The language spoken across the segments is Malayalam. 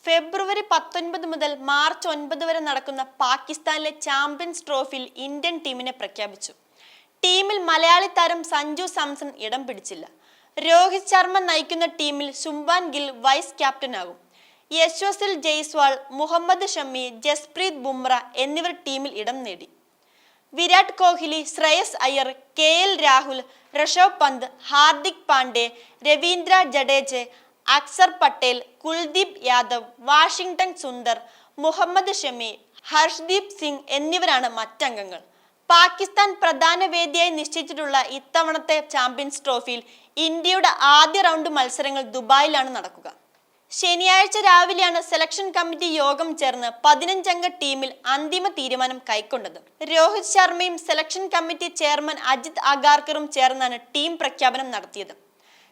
ഫെബ്രുവരി 19 മുതൽ മാർച്ച് 9 വരെ നടക്കുന്ന പാകിസ്ഥാനിലെ ചാമ്പ്യൻസ് ട്രോഫിയിൽ ഇന്ത്യൻ ടീമിനെ പ്രഖ്യാപിച്ചു. ടീമിൽ മലയാളി താരം സഞ്ജു സാംസൺ ഇടം പിടിച്ചില്ല. രോഹിത് ശർമ്മ നയിക്കുന്ന ടീമിൽ ശുംബാൻ ഗിൽ വൈസ് ക്യാപ്റ്റനാകും. യശ്വസിൽ ജയ്സ്വാൾ, മുഹമ്മദ് ഷമി, ജസ്പ്രീത് ബുംറ എന്നിവർ ടീമിൽ ഇടം നേടി. വിരാട് കോഹ്ലി, ശ്രേയസ് അയ്യർ, KL രാഹുൽ, ഋഷഭ് പന്ത്, ഹാർദിക് പാണ്ഡ്യ, രവീന്ദ്ര ജഡേജ, അക്സർ പട്ടേൽ, കുൽദീപ് യാദവ്, വാഷിംഗ്ടൺ സുന്ദർ, മുഹമ്മദ് ഷമി, ഹർഷ്ദീപ് സിംഗ് എന്നിവരാണ് മറ്റംഗങ്ങൾ. പാകിസ്ഥാൻ പ്രധാന വേദിയായി നിശ്ചയിച്ചിട്ടുള്ള ഇത്തവണത്തെ ചാമ്പ്യൻസ് ട്രോഫിയിൽ ഇന്ത്യയുടെ ആദ്യ റൗണ്ട് മത്സരങ്ങൾ ദുബായിലാണ് നടക്കുക. ശനിയാഴ്ച രാവിലെയാണ് സെലക്ഷൻ കമ്മിറ്റി യോഗം ചേർന്ന് 15 അംഗ ടീമിൽ അന്തിമ തീരുമാനം കൈക്കൊണ്ടത്. രോഹിത് ശർമ്മയും സെലക്ഷൻ കമ്മിറ്റി ചെയർമാൻ അജിത് അഗാർക്കറും ചേർന്നാണ് ടീം പ്രഖ്യാപനം നടത്തിയത്.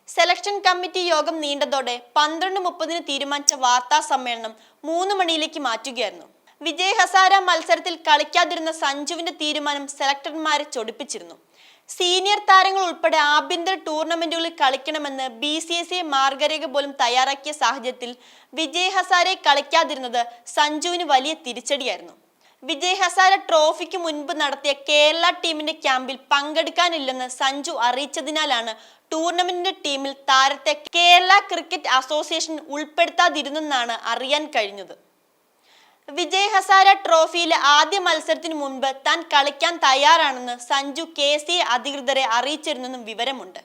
സെലക്ഷൻ കമ്മിറ്റി യോഗം നീണ്ടതോടെ 12:30 തീരുമാനിച്ച വാർത്താ സമ്മേളനം 3 മണിയിലേക്ക് മാറ്റുകയായിരുന്നു. വിജയ് ഹസാര മത്സരത്തിൽ കളിക്കാതിരുന്ന സഞ്ജുവിന്റെ തീരുമാനം സെലക്ടർമാരെ ചൊടിപ്പിച്ചിരുന്നു. സീനിയർ താരങ്ങൾ ഉൾപ്പെടെ ആഭ്യന്തര ടൂർണമെന്റുകളിൽ കളിക്കണമെന്ന് BCCI മാർഗരേഖ പോലും തയ്യാറാക്കിയ സാഹചര്യത്തിൽ വിജയ് ഹസാരെ കളിക്കാതിരുന്നത് സഞ്ജുവിന് വലിയ തിരിച്ചടിയായിരുന്നു. വിജയ് ഹസാര ട്രോഫിക്ക് മുൻപ് നടത്തിയ കേരള ടീമിന്റെ ക്യാമ്പിൽ പങ്കെടുക്കാനില്ലെന്ന് സഞ്ജു അറിയിച്ചതിനാലാണ് ടൂർണമെന്റിന്റെ ടീമിൽ താരത്തെ കേരള ക്രിക്കറ്റ് അസോസിയേഷൻ ഉൾപ്പെടുത്താതിരുന്നെന്നാണ് അറിയാൻ കഴിഞ്ഞത്. വിജയ് ഹസാര ട്രോഫിയിലെ ആദ്യ മത്സരത്തിന് മുൻപ് താൻ കളിക്കാൻ തയ്യാറാണെന്ന് സഞ്ജു KCA അധികൃതരെ അറിയിച്ചിരുന്നെന്നും വിവരമുണ്ട്.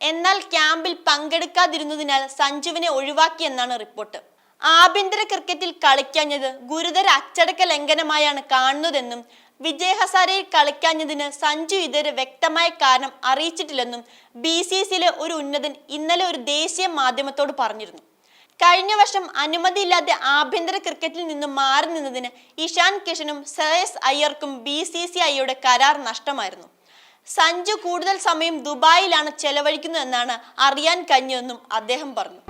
എന്നാൽ ക്യാമ്പിൽ പങ്കെടുക്കാതിരുന്നതിനാൽ സഞ്ജുവിനെ ഒഴിവാക്കിയെന്നാണ് റിപ്പോർട്ട്. ആഭ്യന്തര ക്രിക്കറ്റിൽ കളിക്കാഞ്ഞത് ഗുരുതര അച്ചടക്ക ലംഘനമായാണ് കാണുന്നതെന്നും വിജയ് ഹസാരയിൽ കളിക്കാഞ്ഞതിന് സഞ്ജു ഇതുവരെ വ്യക്തമായ കാരണം അറിയിച്ചിട്ടില്ലെന്നും BCCIയിലെ ഒരു ഉന്നതൻ ഇന്നലെ ഒരു ദേശീയ മാധ്യമത്തോട് പറഞ്ഞിരുന്നു. കഴിഞ്ഞ വർഷം അനുമതിയില്ലാതെ ആഭ്യന്തര ക്രിക്കറ്റിൽ നിന്നും മാറി നിന്നതിന് ഇഷാൻ കിഷനും ശ്രേയസ് അയ്യർക്കും BCCIയുടെ കരാർ നഷ്ടമായിരുന്നു. സഞ്ജു കൂടുതൽ സമയം ദുബായിലാണ് ചെലവഴിക്കുന്നതെന്നാണ് അറിയാൻ കഴിഞ്ഞതെന്നും അദ്ദേഹം പറഞ്ഞു.